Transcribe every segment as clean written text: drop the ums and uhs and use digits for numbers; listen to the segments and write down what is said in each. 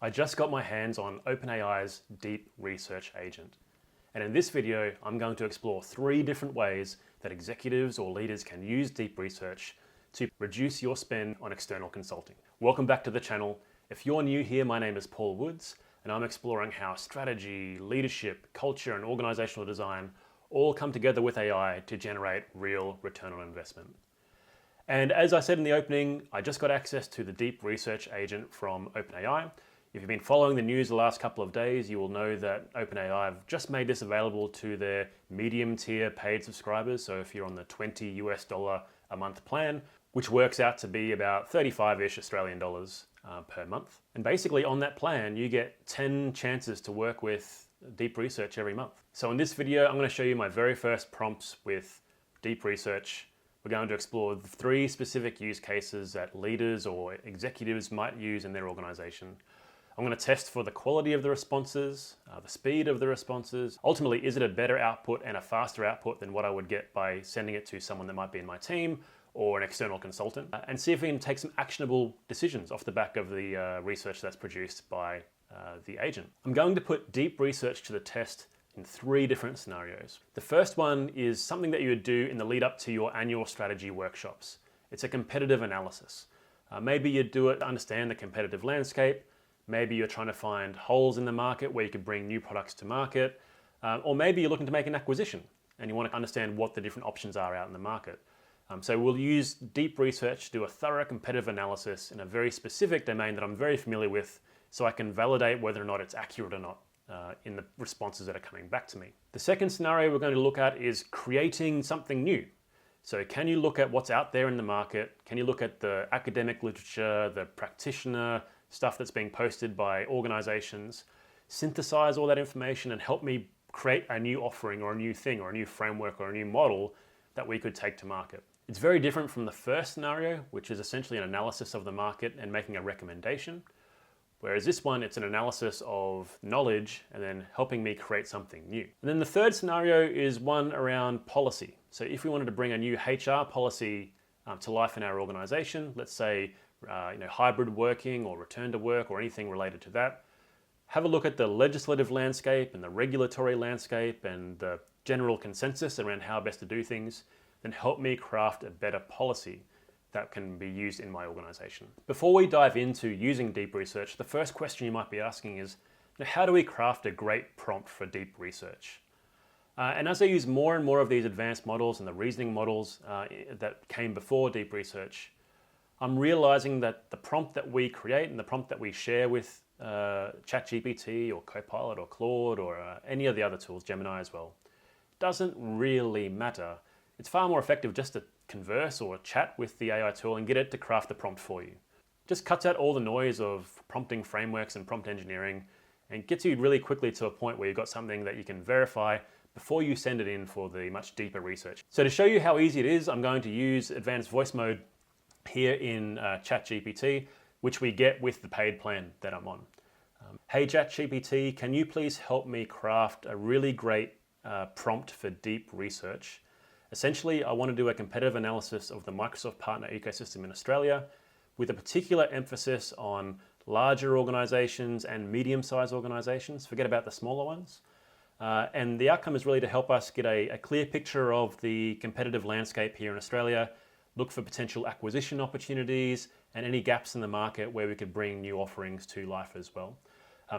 I just got my hands on OpenAI's Deep Research Agent. And in this video, I'm going to explore 3 different ways that executives or leaders can use deep research to reduce your spend on external consulting. Welcome back to the channel. If you're new here, my name is Paul Woods, and I'm exploring how strategy, leadership, culture, and organizational design all come together with AI to generate real return on investment. And as I said in the opening, I just got access to the Deep Research Agent from OpenAI. If you've been following the news the last couple of days, you will know that OpenAI have just made this available to their medium tier paid subscribers. So if you're on the $20 a month plan, which works out to be about 35-ish Australian dollars per month. And basically on that plan, you get 10 chances to work with deep research every month. So in this video, I'm going to show you my very first prompts with deep research. We're going to explore 3 specific use cases that leaders or executives might use in their organization. I'm going to test for the quality of the responses, the speed of the responses. Ultimately, is it a better output and a faster output than what I would get by sending it to someone that might be in my team or an external consultant? And see if we can take some actionable decisions off the back of the research that's produced by the agent. I'm going to put deep research to the test in 3 different scenarios. The first one is something that you would do in the lead up to your annual strategy workshops. It's a competitive analysis. Maybe you do it to understand the competitive landscape. Maybe you're trying to find holes in the market where you could bring new products to market. Or maybe you're looking to make an acquisition and you want to understand what the different options are out in the market. So we'll use deep research to do a thorough competitive analysis in a very specific domain that I'm very familiar with, so I can validate whether or not it's accurate or not in the responses that are coming back to me. The second scenario we're going to look at is creating something new. So can you look at what's out there in the market? Can you look at the academic literature, the practitioner, stuff that's being posted by organizations, synthesize all that information and help me create a new offering or a new thing or a new framework or a new model that we could take to market? It's very different from the first scenario, which is essentially an analysis of the market and making a recommendation. Whereas this one, it's an analysis of knowledge and then helping me create something new. And then the third scenario is one around policy. So if we wanted to bring a new HR policy to life in our organization, let's say hybrid working or return to work or anything related to that, have a look at the legislative landscape and the regulatory landscape and the general consensus around how best to do things, then help me craft a better policy that can be used in my organization. Before we dive into using deep research, the first question you might be asking is, how do we craft a great prompt for deep research? And as I use more and more of these advanced models and the reasoning models that came before deep research, I'm realizing that the prompt that we create and the prompt that we share with ChatGPT or Copilot or Claude or any of the other tools, Gemini as well, doesn't really matter. It's far more effective just to converse or chat with the AI tool and get it to craft the prompt for you. Just cuts out all the noise of prompting frameworks and prompt engineering and gets you really quickly to a point where you've got something that you can verify before you send it in for the much deeper research. So to show you how easy it is, I'm going to use advanced voice mode here in ChatGPT, which we get with the paid plan that I'm on. Hey ChatGPT, can you please help me craft a really great prompt for deep research? Essentially, I want to do a competitive analysis of the Microsoft partner ecosystem in Australia with a particular emphasis on larger organizations and medium-sized organizations. Forget about the smaller ones. And the outcome is really to help us get a clear picture of the competitive landscape here in Australia, look for potential acquisition opportunities and any gaps in the market where we could bring new offerings to life as well.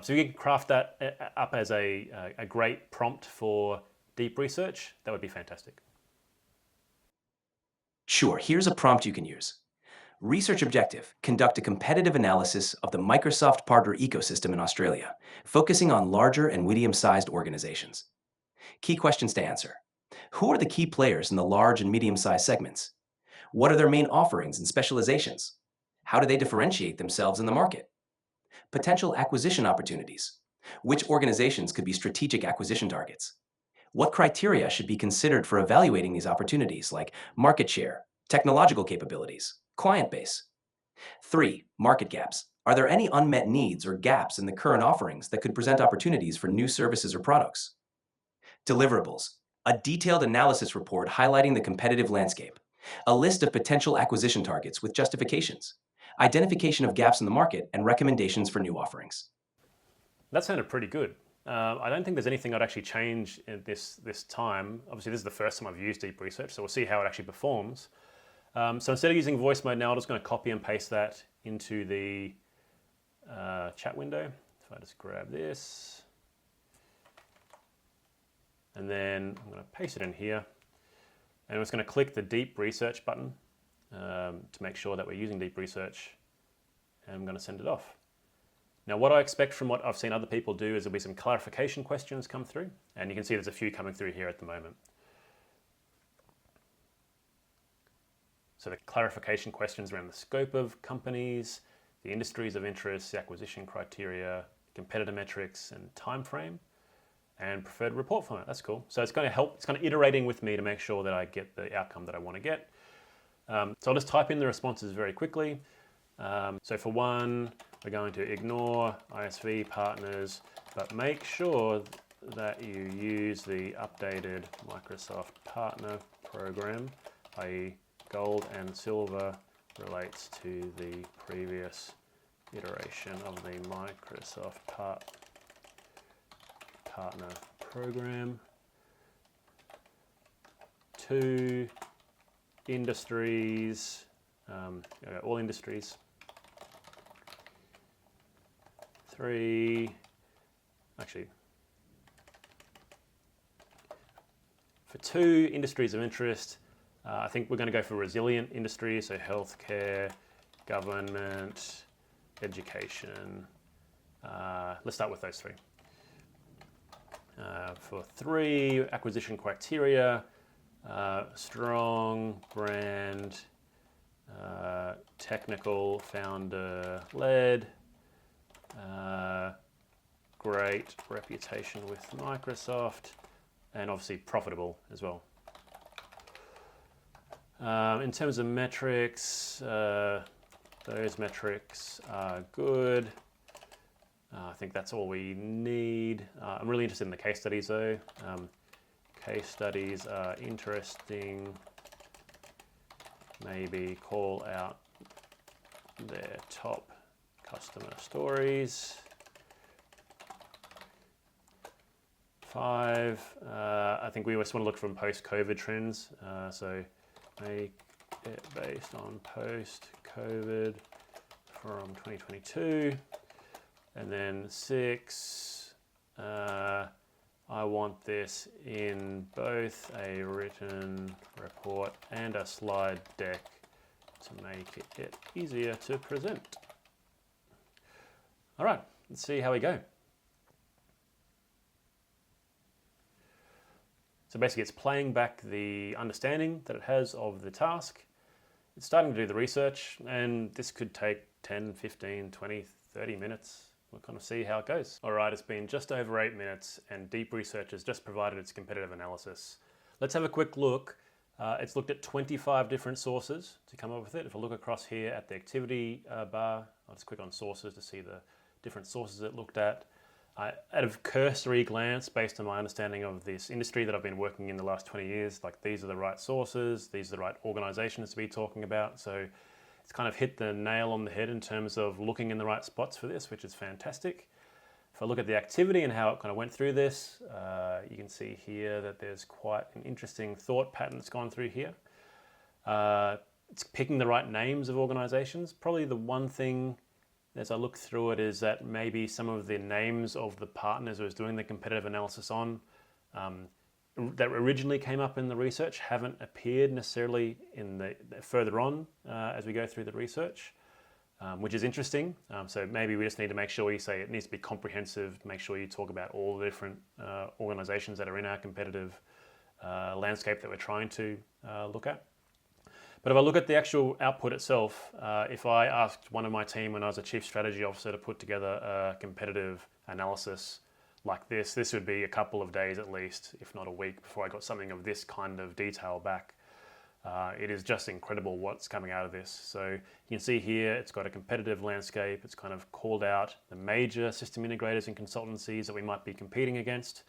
So you can craft that up as a great prompt for deep research. That would be fantastic. Sure, here's a prompt you can use. Research objective: conduct a competitive analysis of the Microsoft partner ecosystem in Australia, focusing on larger and medium-sized organizations. Key questions to answer: who are the key players in the large and medium-sized segments? What are their main offerings and specializations? How do they differentiate themselves in the market? Potential acquisition opportunities: which organizations could be strategic acquisition targets? What criteria should be considered for evaluating these opportunities, like market share, technological capabilities, client base? 3. Market gaps. Are there any unmet needs or gaps in the current offerings that could present opportunities for new services or products? Deliverables. A detailed analysis report highlighting the competitive landscape. A list of potential acquisition targets with justifications. identification of gaps in the market, and recommendations for new offerings. That sounded pretty good. I don't think there's anything I'd actually change in this time. Obviously, this is the first time I've used deep research, so we'll see how it actually performs. So instead of using voice mode now, I'm just going to copy and paste that into the chat window. So I just grab this, and then I'm going to paste it in here. And I'm just going to click the deep research button to make sure that we're using deep research, and I'm going to send it off. Now, what I expect from what I've seen other people do is there'll be some clarification questions come through, and you can see there's a few coming through here at the moment. So the clarification questions around the scope of companies, the industries of interest, the acquisition criteria, competitor metrics and time frame, and preferred report format. That's cool. So it's going to help, it's kind of iterating with me to make sure that I get the outcome that I want to get. So I'll just type in the responses very quickly. So for one, we're going to ignore ISV partners, but make sure that you use the updated Microsoft partner program, i.e. gold and silver relates to the previous iteration of the Microsoft partner program. 2, industries, all industries. 3, actually, for 2 industries of interest, I think we're going to go for resilient industries, so healthcare, government, education. Let's start with those 3. For 3, acquisition criteria, strong brand, technical founder-led, great reputation with Microsoft, and obviously profitable as well. In terms of metrics, those metrics are good. I think that's all we need. I'm really interested in the case studies though. Case studies are interesting. Maybe call out their top customer stories. 5, I think we always want to look from post-COVID trends. So make it based on post-COVID from 2022. And then 6, I want this in both a written report and a slide deck to make it easier to present. All right, let's see how we go. So basically it's playing back the understanding that it has of the task. It's starting to do the research, and this could take 10, 15, 20, 30 minutes. We'll kind of see how it goes. All right, it's been just over 8 minutes and Deep Research has just provided its competitive analysis. Let's have a quick look. It's looked at 25 different sources to come up with it. If I look across here at the activity bar, I'll just click on sources to see the different sources it looked at. At a cursory glance, based on my understanding of this industry that I've been working in the last 20 years, like these are the right sources, these are the right organizations to be talking about. So it's kind of hit the nail on the head in terms of looking in the right spots for this, which is fantastic. If I look at the activity and how it kind of went through this, you can see here that there's quite an interesting thought pattern that's gone through here. It's picking the right names of organizations. Probably the one thing as I look through it is that maybe some of the names of the partners it was doing the competitive analysis on that originally came up in the research haven't appeared necessarily in the further on as we go through the research, which is interesting. So maybe we just need to make sure you say it needs to be comprehensive, make sure you talk about all the different organizations that are in our competitive landscape that we're trying to look at. But if I look at the actual output itself, if I asked one of my team when I was a chief strategy officer to put together a competitive analysis like this would be a couple of days at least, if not a week, before I got something of this kind of detail back. It is just incredible what's coming out of this. So you can see here, it's got a competitive landscape. It's kind of called out the major system integrators and consultancies that we might be competing against.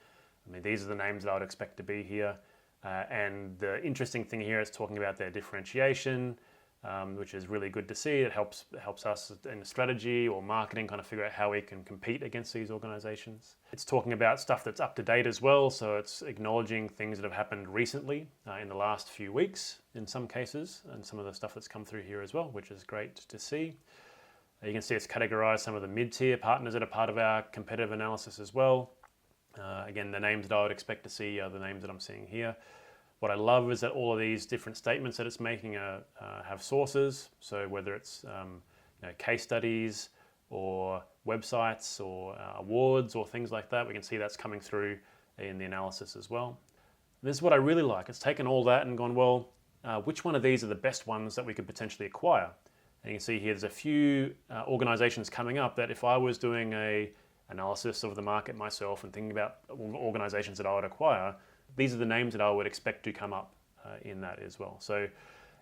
I mean, these are the names that I would expect to be here. And the interesting thing here is talking about their differentiation, which is really good to see. It helps us in strategy or marketing kind of figure out how we can compete against these organizations. It's talking about stuff that's up to date as well, so it's acknowledging things that have happened recently in the last few weeks in some cases, and some of the stuff that's come through here as well, which is great to see. You can see it's categorized some of the mid-tier partners that are part of our competitive analysis as well. Again, the names that I would expect to see are the names that I'm seeing here. What I love is that all of these different statements that it's making have sources. So whether it's case studies or websites or awards or things like that, we can see that's coming through in the analysis as well. This is what I really like. It's taken all that and gone, well, which one of these are the best ones that we could potentially acquire? And you can see here there's a few organizations coming up that if I was doing a analysis of the market myself and thinking about organizations that I would acquire, these are the names that I would expect to come up in that as well. So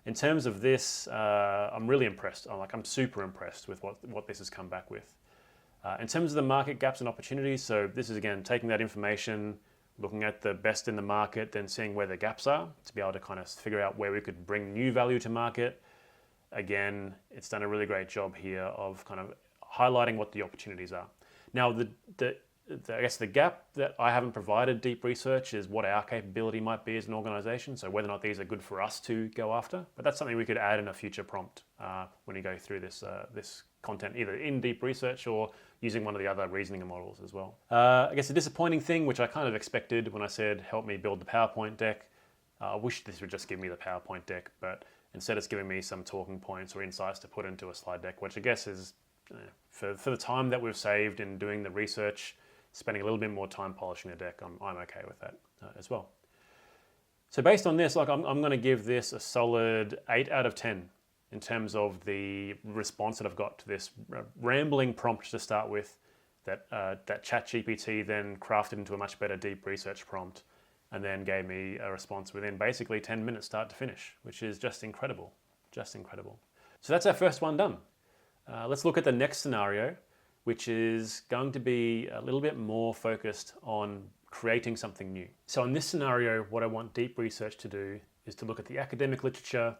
in terms of this, I'm really impressed. I'm super impressed with what this has come back with. In terms of the market gaps and opportunities, so this is again taking that information, looking at the best in the market, then seeing where the gaps are to be able to kind of figure out where we could bring new value to market. Again, it's done a really great job here of kind of highlighting what the opportunities are. Now, I guess the gap that I haven't provided deep research is what our capability might be as an organization, so whether or not these are good for us to go after. But that's something we could add in a future prompt when you go through this content, either in deep research or using one of the other reasoning models as well. I guess a disappointing thing, which I kind of expected when I said, help me build the PowerPoint deck. I wish this would just give me the PowerPoint deck, but instead it's giving me some talking points or insights to put into a slide deck, which I guess is, for the time that we've saved in doing the research, spending a little bit more time polishing the deck, I'm okay with that as well. So based on this, I'm going to give this a solid 8 out of 10 in terms of the response that I've got to this rambling prompt to start with, that ChatGPT then crafted into a much better deep research prompt and then gave me a response within basically 10 minutes start to finish, which is just incredible, just incredible. So that's our first one done. Let's look at the next scenario, which is going to be a little bit more focused on creating something new. So in this scenario, what I want deep research to do is to look at the academic literature,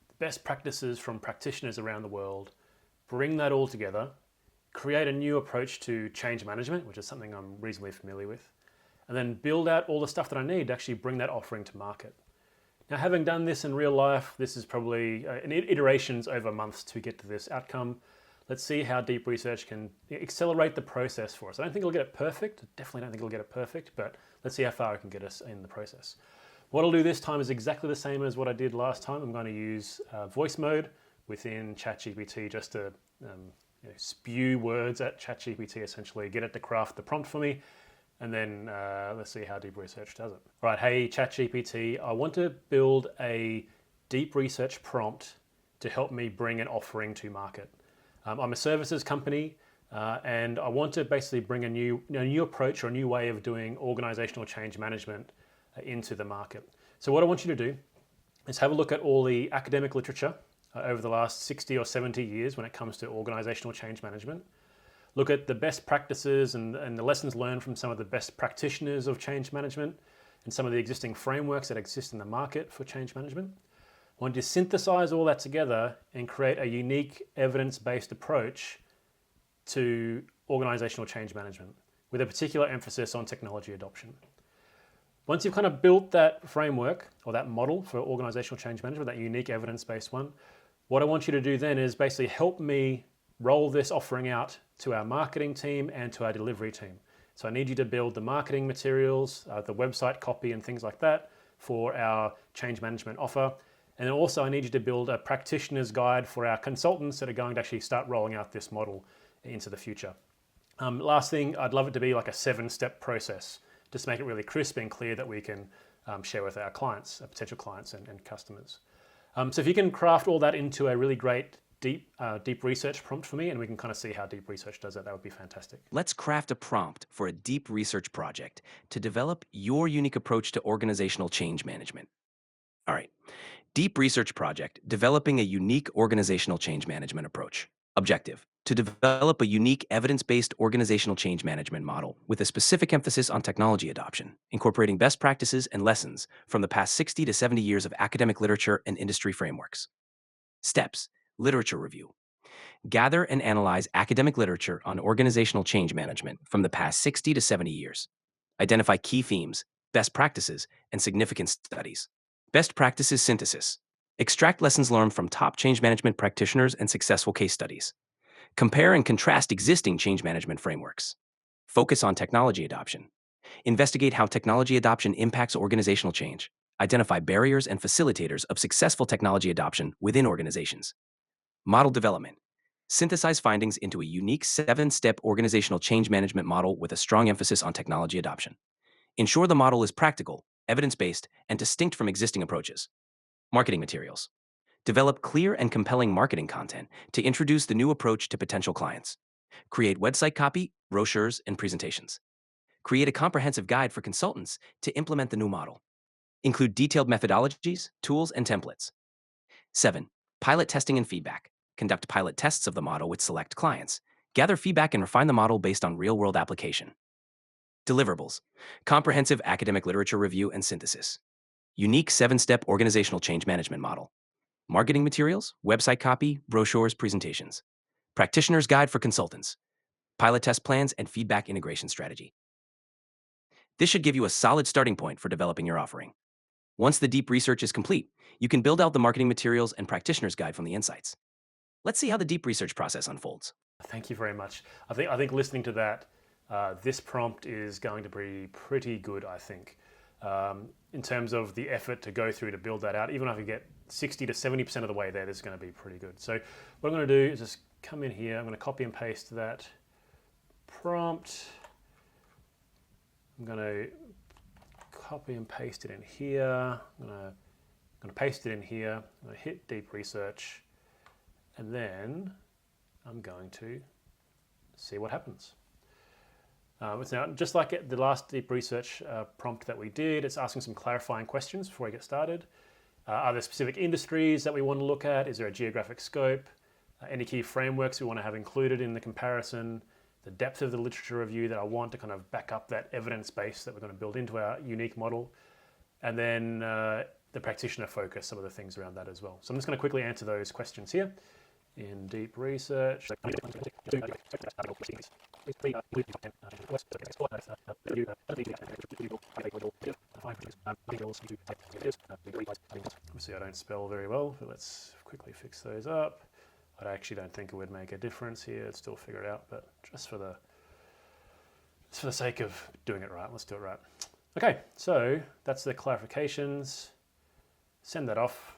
the best practices from practitioners around the world, bring that all together, create a new approach to change management, which is something I'm reasonably familiar with, and then build out all the stuff that I need to actually bring that offering to market. Now, having done this in real life, this is probably iterations over months to get to this outcome. Let's see how deep research can accelerate the process for us. I don't think it'll get it perfect. Definitely don't think it'll get it perfect, but let's see how far it can get us in the process. What I'll do this time is exactly the same as what I did last time. I'm going to use voice mode within ChatGPT just to spew words at ChatGPT, essentially get it to craft the prompt for me. And then let's see how deep research does it. All right, hey ChatGPT, I want to build a deep research prompt to help me bring an offering to market. I'm a services company and I want to basically bring a new approach or a new way of doing organizational change management into the market. So what I want you to do is have a look at all the academic literature over the last 60 or 70 years when it comes to organizational change management. Look at the best practices and the lessons learned from some of the best practitioners of change management and some of the existing frameworks that exist in the market for change management. I want you to synthesize all that together and create a unique evidence-based approach to organizational change management with a particular emphasis on technology adoption. Once you've kind of built that framework or that model for organizational change management, that unique evidence-based one, what I want you to do then is basically help me roll this offering out to our marketing team and to our delivery team. So I need you to build the marketing materials, the website copy and things like that for our change management offer. And then also I need you to build a practitioner's guide for our consultants that are going to actually start rolling out this model into the future. Last thing, I'd love it to be like a 7-step process, just to make it really crisp and clear that we can share with our clients, potential clients and customers. So if you can craft all that into a really great deep research prompt for me, and we can kind of see how deep research does that would be fantastic. Let's craft a prompt for a deep research project to develop your unique approach to organizational change management. All right. Deep research project, developing a unique organizational change management approach. Objective, to develop a unique evidence-based organizational change management model with a specific emphasis on technology adoption, incorporating best practices and lessons from the past 60 to 70 years of academic literature and industry frameworks. Steps: literature review. Gather and analyze academic literature on organizational change management from the past 60 to 70 years. Identify key themes, best practices, and significant studies. Best practices synthesis. Extract lessons learned from top change management practitioners and successful case studies. Compare and contrast existing change management frameworks. Focus on technology adoption. Investigate how technology adoption impacts organizational change. Identify barriers and facilitators of successful technology adoption within organizations. Model development. Synthesize findings into a unique 7-step organizational change management model with a strong emphasis on technology adoption. Ensure the model is practical, evidence-based, and distinct from existing approaches. Marketing materials. Develop clear and compelling marketing content to introduce the new approach to potential clients. Create website copy, brochures, and presentations. Create a comprehensive guide for consultants to implement the new model. Include detailed methodologies, tools, and templates. 7. Pilot testing and feedback. Conduct pilot tests of the model with select clients. Gather feedback and refine the model based on real-world application. Deliverables. Comprehensive academic literature review and synthesis. Unique 7-step organizational change management model. Marketing materials, website copy, brochures, presentations. Practitioner's guide for consultants. Pilot test plans and feedback integration strategy. This should give you a solid starting point for developing your offering. Once the deep research is complete, you can build out the marketing materials and practitioner's guide from the insights. Let's see how the deep research process unfolds. Thank you very much. I think listening to that, this prompt is going to be pretty good, I think. In terms of the effort to go through to build that out, even if I get 60 to 70% of the way there, this is going to be pretty good. So what I'm going to do is just come in here. I'm going to copy and paste that prompt. I'm going to copy and paste it in here. I'm going to paste it in here. I'm going to hit deep research, and then I'm going to see what happens. It's now just like the last deep research prompt that we did. It's asking some clarifying questions before we get started. Are there specific industries that we want to look at? Is there a geographic scope? Any key frameworks we want to have included in the comparison? The depth of the literature review that I want to kind of back up that evidence base that we're going to build into our unique model. And then the practitioner focus, some of the things around that as well. So I'm just going to quickly answer those questions here in deep research. Obviously I don't spell very well, but let's quickly fix those up. I actually don't think it would make a difference here. I'd still figure it out, but just for the sake of doing it right, let's do it right. Okay, so that's the clarifications. Send that off.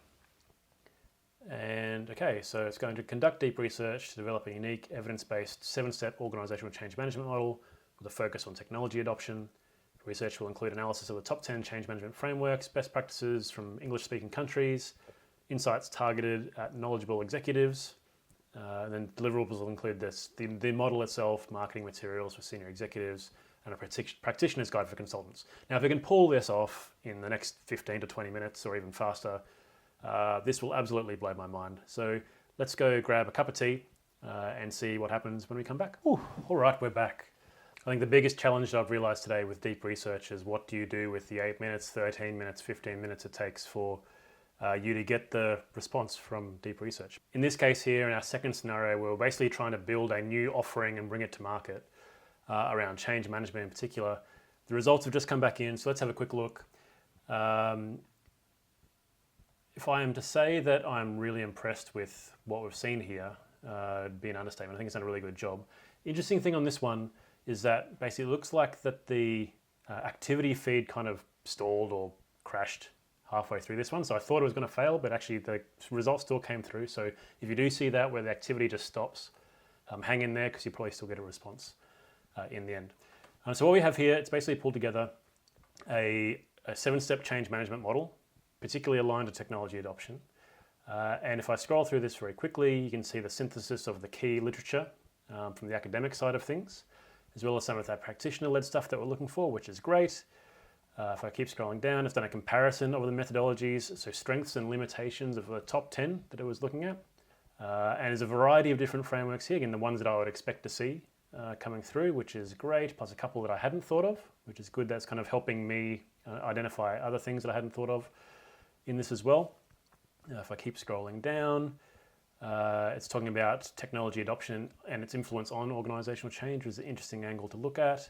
And okay, so it's going to conduct deep research to develop a unique evidence-based 7-step organizational change management model with a focus on technology adoption. Research will include analysis of the top 10 change management frameworks, best practices from English-speaking countries, insights targeted at knowledgeable executives, and then deliverables will include the model itself, marketing materials for senior executives, and a practitioner's guide for consultants. Now, if we can pull this off in the next 15 to 20 minutes or even faster, this will absolutely blow my mind. So let's go grab a cup of tea and see what happens when we come back. Ooh, all right, we're back. I think the biggest challenge that I've realized today with deep research is what do you do with the 8 minutes, 13 minutes, 15 minutes it takes for you to get the response from deep research. In this case here, in our second scenario, we're basically trying to build a new offering and bring it to market around change management in particular. The results have just come back in, so let's have a quick look. If I am to say that I'm really impressed with what we've seen here, it'd be an understatement. I think it's done a really good job. Interesting thing on this one is that basically it looks like that the activity feed kind of stalled or crashed halfway through this one. So I thought it was going to fail, but actually the results still came through. So if you do see that where the activity just stops, hang in there because you probably still get a response in the end. So what we have here, it's basically pulled together a 7-step change management model, particularly aligned to technology adoption. And if I scroll through this very quickly, you can see the synthesis of the key literature from the academic side of things, as well as some of that practitioner-led stuff that we're looking for, which is great. If I keep scrolling down, it's done a comparison of the methodologies, so strengths and limitations of the top 10 that it was looking at. And there's a variety of different frameworks here, again, the ones that I would expect to see coming through, which is great, plus a couple that I hadn't thought of, which is good. That's kind of helping me identify other things that I hadn't thought of in this as well. If I keep scrolling down, It's talking about technology adoption and its influence on organizational change, which is an interesting angle to look at.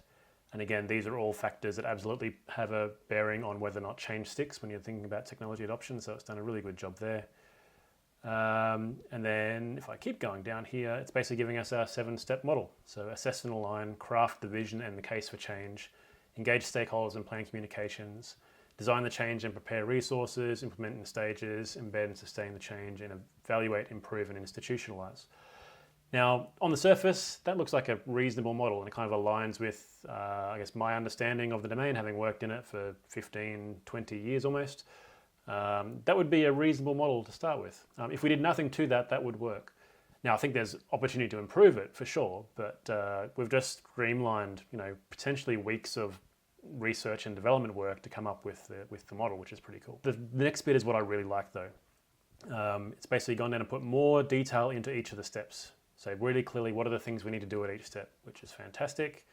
And again, these are all factors that absolutely have a bearing on whether or not change sticks when you're thinking about technology adoption. So it's done a really good job there. And then if I keep going down here, it's basically giving us our 7-step model. So assess and align, craft the vision and the case for change, engage stakeholders and plan communications, design the change and prepare resources, implement in stages, embed and sustain the change, and evaluate, improve, and institutionalize. Now, on the surface, that looks like a reasonable model, and it kind of aligns with, I guess, my understanding of the domain, having worked in it for 15, 20 years almost. That would be a reasonable model to start with. If we did nothing to that, that would work. Now, I think there's opportunity to improve it for sure, but we've just streamlined, potentially weeks of research and development work to come up with the model, which is pretty cool. The next bit is what I really like, though. It's basically gone down and put more detail into each of the steps. So really clearly, what are the things we need to do at each step, which is fantastic.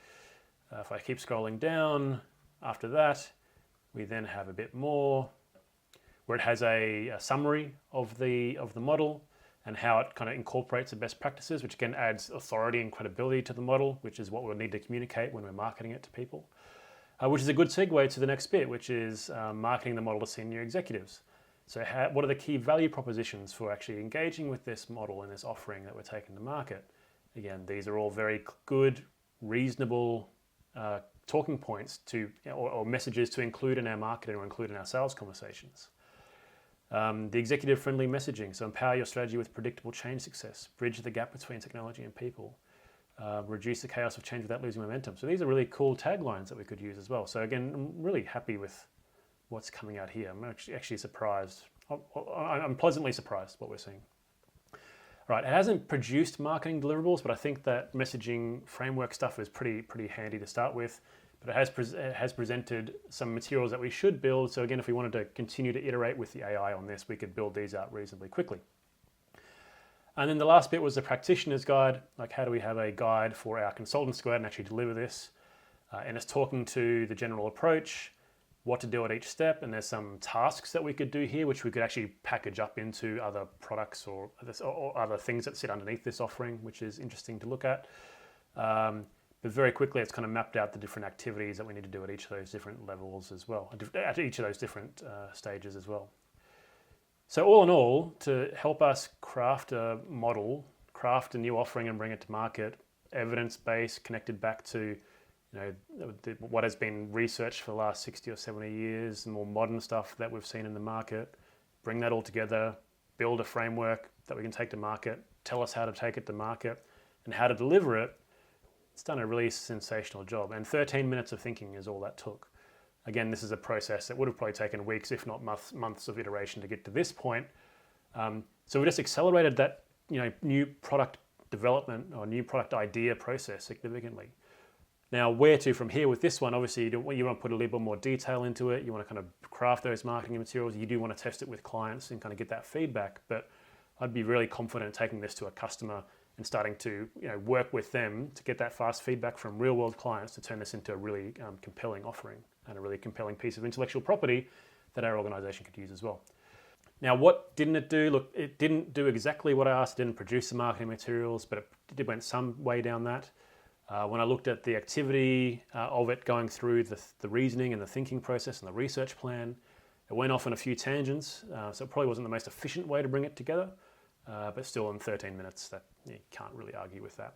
If I keep scrolling down, after that, we then have a bit more where it has a summary of the model and how it kind of incorporates the best practices, which again adds authority and credibility to the model, which is what we'll need to communicate when we're marketing it to people. Which is a good segue to the next bit, which is marketing the model to senior executives. So what are the key value propositions for actually engaging with this model and this offering that we're taking to market? Again, these are all very good, reasonable talking points or messages to include in our marketing or include in our sales conversations. The executive-friendly messaging, so empower your strategy with predictable change success, bridge the gap between technology and people, reduce the chaos of change without losing momentum. So these are really cool taglines that we could use as well. So again, I'm really happy with what's coming out here. I'm actually surprised. I'm pleasantly surprised what we're seeing. Right, it hasn't produced marketing deliverables, but I think that messaging framework stuff is pretty handy to start with. But it has presented some materials that we should build. So again, if we wanted to continue to iterate with the AI on this, we could build these out reasonably quickly. And then the last bit was the practitioner's guide. Like, how do we have a guide for our consultants to go out and actually deliver this? And it's talking to the general approach, what to do at each step, and there's some tasks that we could do here, which we could actually package up into other products or other things that sit underneath this offering, which is interesting to look at. But very quickly, it's kind of mapped out the different activities that we need to do at each of those different levels as well, at each of those different stages as well. So all in all, to help us craft a model, craft a new offering and bring it to market, evidence-based, connected back to what has been researched for the last 60 or 70 years, the more modern stuff that we've seen in the market, bring that all together, build a framework that we can take to market, tell us how to take it to market and how to deliver it. It's done a really sensational job. And 13 minutes of thinking is all that took. Again, this is a process that would have probably taken weeks, if not months of iteration to get to this point. So we just accelerated that new product development or new product idea process significantly. Now, where to from here with this one? Obviously, you want to put a little bit more detail into it. You want to kind of craft those marketing materials. You do want to test it with clients and kind of get that feedback. But I'd be really confident taking this to a customer and starting to work with them to get that fast feedback from real-world clients to turn this into a really compelling offering and a really compelling piece of intellectual property that our organization could use as well. Now, what didn't it do? Look, it didn't do exactly what I asked. It didn't produce the marketing materials, but it went some way down that. When I looked at the activity of it going through the reasoning and the thinking process and the research plan, it went off on a few tangents, so it probably wasn't the most efficient way to bring it together, but still in 13 minutes, that you can't really argue with that.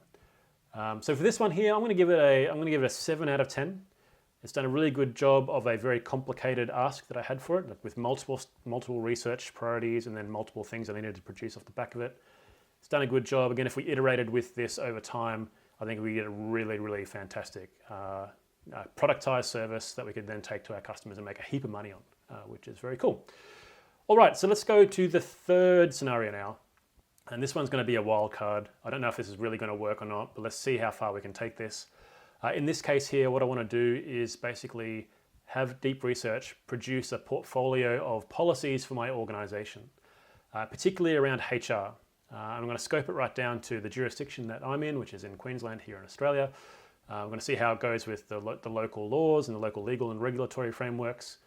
So for this one here, I'm going to give it a 7 out of 10. It's done a really good job of a very complicated ask that I had for it, with multiple research priorities and then multiple things I needed to produce off the back of it. It's done a good job. Again, if we iterated with this over time, I think we get a really, really fantastic productized service that we could then take to our customers and make a heap of money on, which is very cool. All right, so let's go to the third scenario now. And this one's going to be a wild card. I don't know if this is really going to work or not, but let's see how far we can take this. In this case here, what I want to do is basically have deep research produce a portfolio of policies for my organization, particularly around HR. I'm going to scope it right down to the jurisdiction that I'm in, which is in Queensland here in Australia. I'm going to see how it goes with the local laws and the local legal and regulatory frameworks,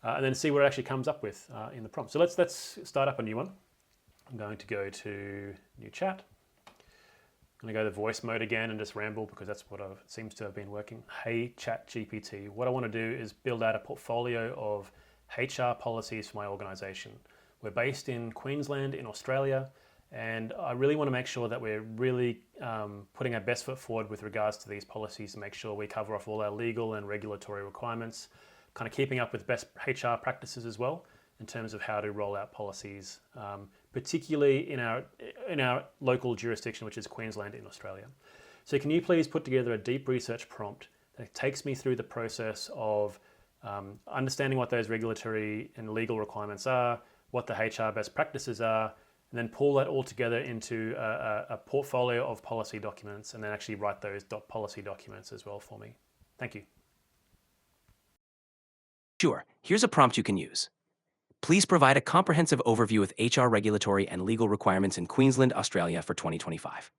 and then see what it actually comes up with in the prompt. So let's start up a new one. I'm going to go to new chat. I'm going to go to voice mode again and just ramble because that's what seems to have been working. Hey ChatGPT, what I want to do is build out a portfolio of HR policies for my organization. We're based in Queensland in Australia, and I really want to make sure that we're really putting our best foot forward with regards to these policies to make sure we cover off all our legal and regulatory requirements, kind of keeping up with best HR practices as well in terms of how to roll out policies, particularly in our local jurisdiction, which is Queensland in Australia. So can you please put together a deep research prompt that takes me through the process of understanding what those regulatory and legal requirements are, what the HR best practices are, and then pull that all together into a portfolio of policy documents, and then actually write those policy documents as well for me. Thank you. Sure, here's a prompt you can use. Please provide a comprehensive overview with HR regulatory and legal requirements in Queensland, Australia for 2025.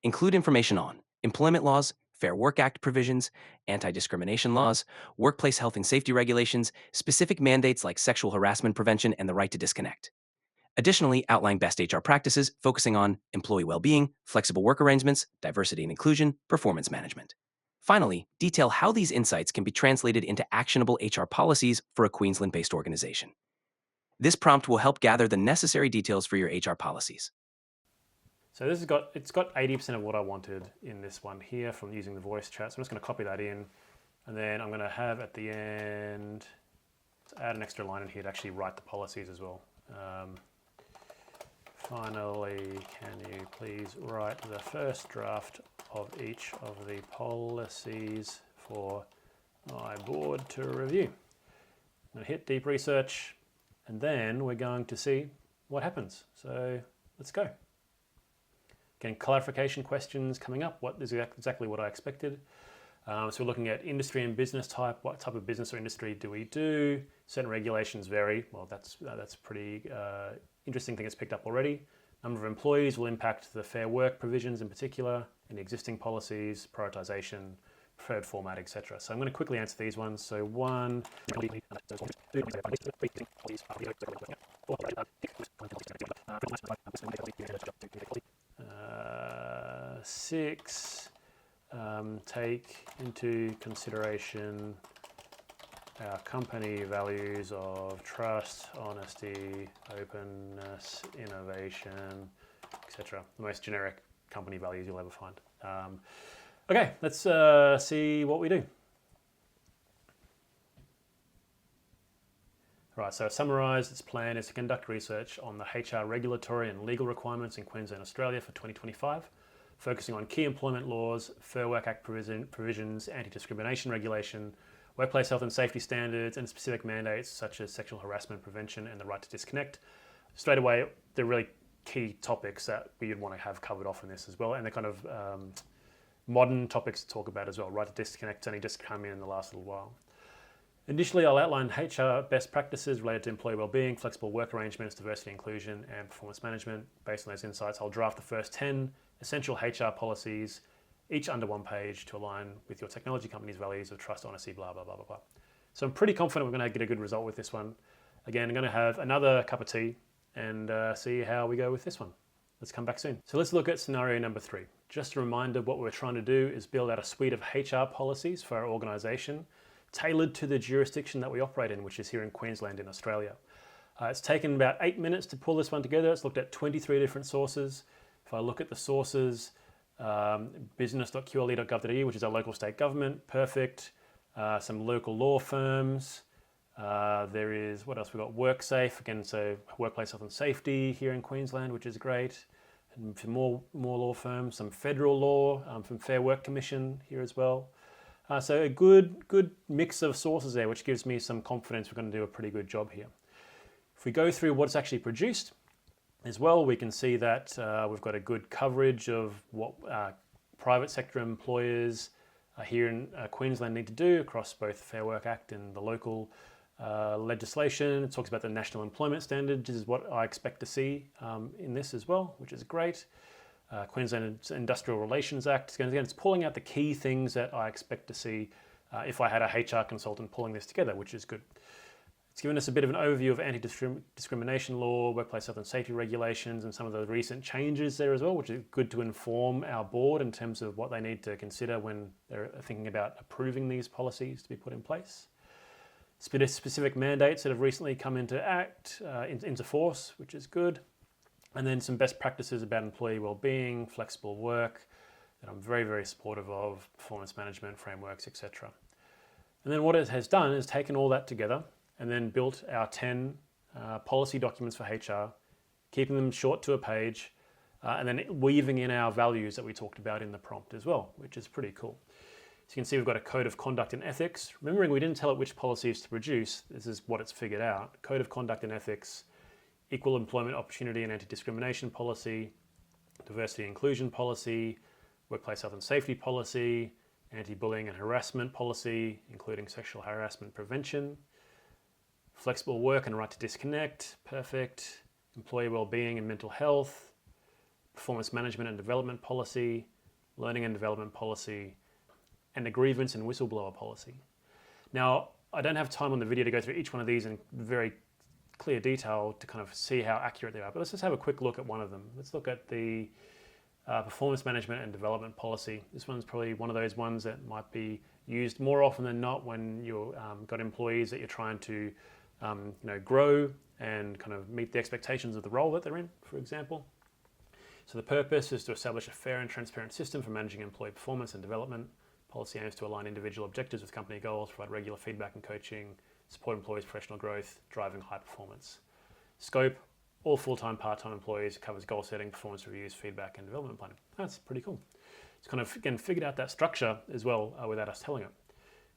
Include information on employment laws, Fair Work Act provisions, anti-discrimination laws, workplace health and safety regulations, specific mandates like sexual harassment prevention and the right to disconnect. Additionally, outline best HR practices focusing on employee well-being, flexible work arrangements, diversity and inclusion, performance management. Finally, detail how these insights can be translated into actionable HR policies for a Queensland-based organization. This prompt will help gather the necessary details for your HR policies. So this it's got 80% of what I wanted in this one here from using the voice chat. So I'm just going to copy that in, and then I'm going to have at the end, add an extra line in here to actually write the policies as well. Finally, can you please write the first draft of each of the policies for my board to review? I'm going to hit deep research, and then we're going to see what happens. So let's go. Again, clarification questions coming up. What is exactly what I expected. So we're looking at industry and business type. What type of business or industry do we do? Certain regulations vary. Well, that's pretty interesting thing that's picked up already. Number of employees will impact the fair work provisions in particular, any existing policies, prioritization, preferred format, etc. So I'm going to quickly answer these ones. So 1, 6, take into consideration our company values of trust, honesty, openness, innovation, etc. The most generic company values you'll ever find. Okay, let's see what we do. Right, so summarised, its plan is to conduct research on the HR regulatory and legal requirements in Queensland, Australia for 2025, focusing on key employment laws, Fair Work Act provisions, anti-discrimination regulation, workplace health and safety standards, and specific mandates such as sexual harassment prevention and the right to disconnect. Straight away, they're really key topics that we'd want to have covered off in this as well, and they're kind of modern topics to talk about as well. Right to disconnect only just come in the last little while. Initially, I'll outline HR best practices related to employee wellbeing, flexible work arrangements, diversity inclusion, and performance management. Based on those insights, I'll draft the first 10 essential HR policies, each under one page to align with your technology company's values of trust, honesty, blah, blah, blah, blah, blah. So I'm pretty confident we're going to get a good result with this one. Again, I'm going to have another cup of tea and see how we go with this one. Let's come back soon. So let's look at scenario number 3. Just a reminder, what we're trying to do is build out a suite of HR policies for our organization, tailored to the jurisdiction that we operate in, which is here in Queensland in Australia. It's taken about 8 minutes to pull this one together. It's looked at 23 different sources. If I look at the sources, business.qle.gov.au, which is our local state government, perfect. Some local law firms. There is, what else? We've got WorkSafe, again, so workplace health and safety here in Queensland, which is great. And some more law firms, some federal law from Fair Work Commission here as well. So a good mix of sources there, which gives me some confidence we're going to do a pretty good job here. If we go through what's actually produced as well, we can see that we've got a good coverage of what private sector employers here in Queensland need to do across both the Fair Work Act and the local legislation. It talks about the National Employment Standards, which is what I expect to see in this as well, which is great. Queensland Industrial Relations Act. Again, it's pulling out the key things that I expect to see if I had a HR consultant pulling this together, which is good. It's given us a bit of an overview of anti-discrimination law, workplace health and safety regulations, and some of the recent changes there as well, which is good to inform our board in terms of what they need to consider when they're thinking about approving these policies to be put in place. Specific mandates that have recently come into force, which is good. And then some best practices about employee well-being, flexible work, that I'm very, very supportive of, performance management frameworks, etc. And then what it has done is taken all that together and then built our 10 policy documents for HR, keeping them short to a page, and then weaving in our values that we talked about in the prompt as well, which is pretty cool. So you can see we've got a code of conduct and ethics. Remembering we didn't tell it which policies to produce, this is what it's figured out. Code of conduct and ethics, equal employment opportunity and anti-discrimination policy, diversity and inclusion policy, workplace health and safety policy, anti-bullying and harassment policy, including sexual harassment prevention, flexible work and right to disconnect, perfect, employee well-being and mental health, performance management and development policy, learning and development policy, and a grievance and whistleblower policy. Now, I don't have time on the video to go through each one of these in very clear detail to kind of see how accurate they are, but let's just have a quick look at one of them. Let's look at the performance management and development policy. This one's probably one of those ones that might be used more often than not when you've got employees that you're trying to grow and kind of meet the expectations of the role that they're in, for example. So the purpose is to establish a fair and transparent system for managing employee performance and development. Policy aims to align individual objectives with company goals, provide regular feedback and coaching, support employees' professional growth, driving high performance. Scope, all full-time, part-time employees, covers goal setting, performance reviews, feedback, and development planning. That's pretty cool. It's kind of, again, figured out that structure as well without us telling it.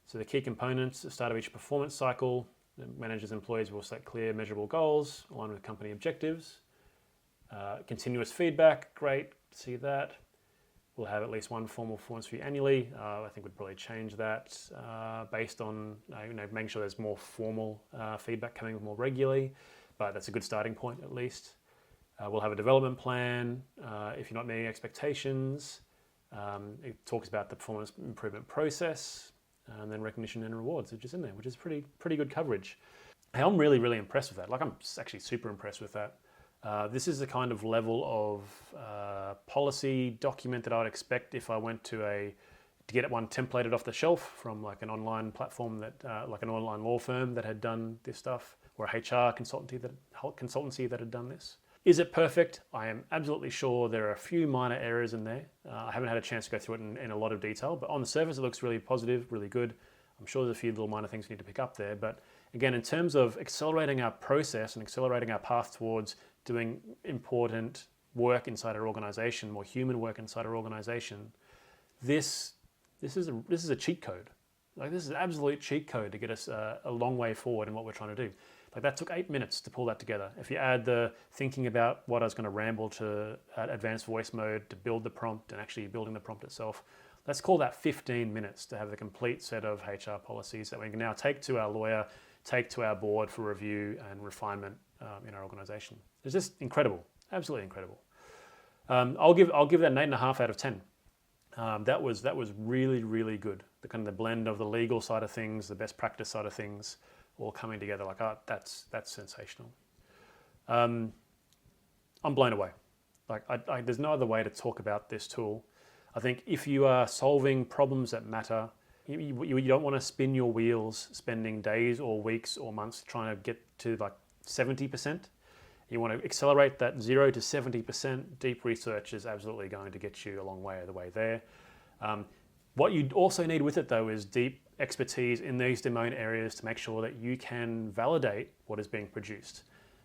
So the key components, the start of each performance cycle, the managers and employees will set clear, measurable goals, aligned with company objectives. Continuous feedback, great, see that. We'll have at least one formal performance review annually. I think we'd probably change that based on making sure there's more formal feedback coming more regularly, but that's a good starting point at least. We'll have a development plan if you're not meeting expectations. It talks about the performance improvement process and then recognition and rewards, which is in there, which is pretty good coverage. Hey, I'm really, really impressed with that. Like I'm actually super impressed with that. This is the kind of level of policy document that I would expect if I went to get one templated off the shelf from like an online platform that, like an online law firm that had done this stuff, or a HR consultancy that had done this. Is it perfect? I am absolutely sure there are a few minor errors in there. I haven't had a chance to go through it in a lot of detail, but on the surface it looks really positive, really good. I'm sure there's a few little minor things we need to pick up there, but again, in terms of accelerating our process and accelerating our path towards doing important work inside our organization, more human work inside our organization, this is a cheat code. Like this is an absolute cheat code to get us a long way forward in what we're trying to do. Like that took 8 minutes to pull that together. If you add the thinking about what I was going to ramble to advanced voice mode to build the prompt and actually building the prompt itself, let's call that 15 minutes to have a complete set of HR policies that we can now take to our lawyer, take to our board for review and refinement in our organization. It's just incredible, absolutely incredible. I'll give that an 8.5 out of 10. That was really, really good. The kind of the blend of the legal side of things, the best practice side of things, all coming together like, oh, that's sensational. I'm blown away. Like there's no other way to talk about this tool. I think if you are solving problems that matter, you don't want to spin your wheels spending days or weeks or months trying to get to like 70%. You want to accelerate that 0 to 70%. Deep research is absolutely going to get you a long way of the way there. What you also need with it though is deep expertise in these domain areas to make sure that you can validate what is being produced.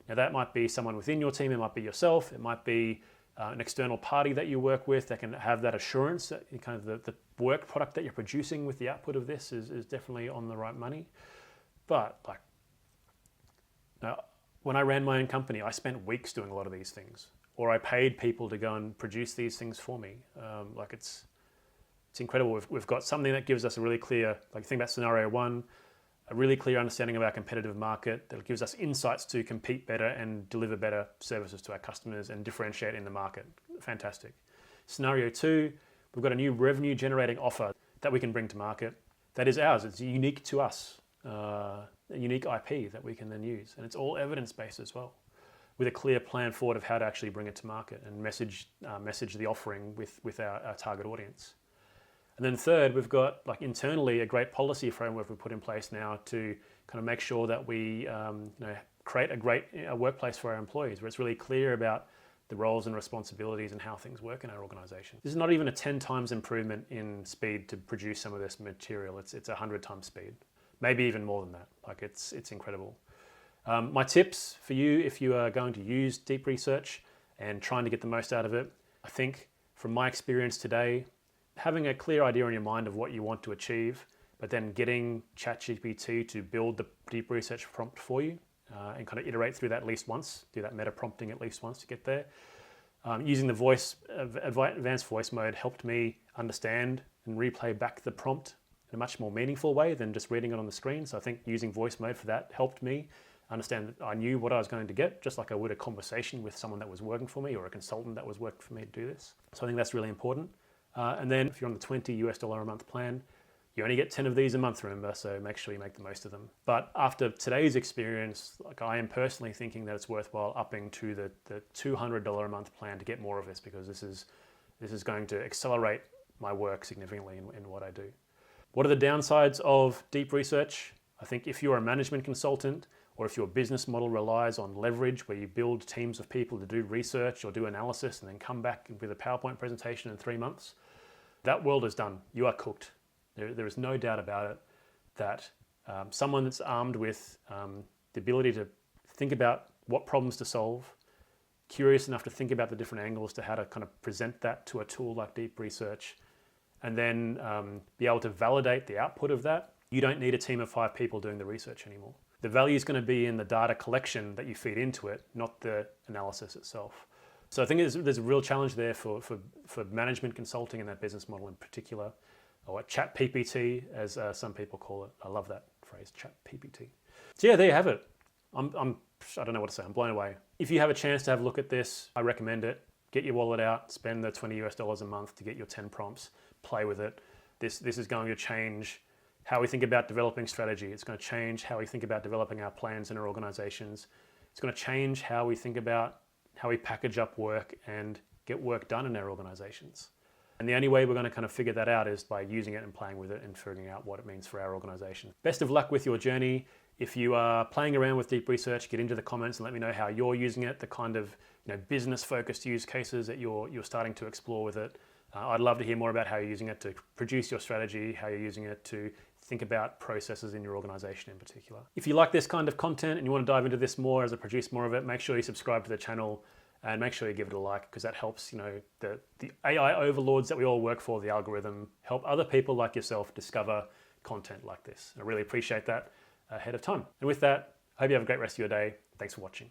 Now that might be someone within your team, it might be yourself, it might be an external party that you work with that can have that assurance that kind of the work product that you're producing with the output of this is definitely on the right money. But like, now, when I ran my own company, I spent weeks doing a lot of these things, or I paid people to go and produce these things for me. Like it's incredible. We've got something that gives us a really clear, like think about scenario one, a really clear understanding of our competitive market that gives us insights to compete better and deliver better services to our customers and differentiate in the market. Fantastic. Scenario two, we've got a new revenue generating offer that we can bring to market that is ours. It's unique to us. unique IP that we can then use. And it's all evidence-based as well, with a clear plan forward of how to actually bring it to market and message the offering with our target audience. And then third, we've got internally a great policy framework we've put in place now to kind of make sure that we create a great workplace for our employees, where it's really clear about the roles and responsibilities and how things work in our organization. This is not even a 10 times improvement in speed to produce some of this material. It's 100 times speed, maybe even more than that. It's incredible. My tips for you, if you are going to use deep research and trying to get the most out of it, I think from my experience today, having a clear idea in your mind of what you want to achieve, but then getting ChatGPT to build the deep research prompt for you and kind of iterate through that at least once, do that meta prompting at least once to get there. Using the advanced voice mode helped me understand and replay back the prompt in a much more meaningful way than just reading it on the screen. So I think using voice mode for that helped me understand that I knew what I was going to get, just like I would a conversation with someone that was working for me or a consultant that was working for me to do this. So I think that's really important. And then if you're on the $20 a month plan, you only get 10 of these a month, remember, so make sure you make the most of them. But after today's experience, I am personally thinking that it's worthwhile upping to the $200 a month plan to get more of this, because this is going to accelerate my work significantly in what I do. What are the downsides of deep research? I think if you're a management consultant, or if your business model relies on leverage, where you build teams of people to do research or do analysis and then come back with a PowerPoint presentation in 3 months, that world is done. You are cooked. There is no doubt about it that someone that's armed with the ability to think about what problems to solve, curious enough to think about the different angles to how to kind of present that to a tool like deep research, and then be able to validate the output of that, you don't need a team of 5 people doing the research anymore. The value is going to be in the data collection that you feed into it, not the analysis itself. So I think there's a real challenge there for management consulting and that business model in particular, or ChatGPT, as some people call it. I love that phrase, ChatGPT. So yeah, there you have it. I don't know what to say. I'm blown away. If you have a chance to have a look at this, I recommend it. Get your wallet out, spend the $20 a month to get your 10 prompts, play with it. This is going to change how we think about developing strategy. It's going to change how we think about developing our plans in our organizations. It's going to change how we think about how we package up work and get work done in our organizations. And the only way we're going to kind of figure that out is by using it and playing with it and figuring out what it means for our organization. Best of luck with your journey. If you are playing around with deep research, get into the comments and let me know how you're using it, the kind of business-focused use cases that you're starting to explore with it. I'd love to hear more about how you're using it to produce your strategy, how you're using it to think about processes in your organization in particular. If you like this kind of content and you want to dive into this more as I produce more of it, make sure you subscribe to the channel and make sure you give it a like, because that helps the AI overlords that we all work for, the algorithm, help other people like yourself discover content like this. I really appreciate that ahead of time. And with that, I hope you have a great rest of your day. Thanks for watching.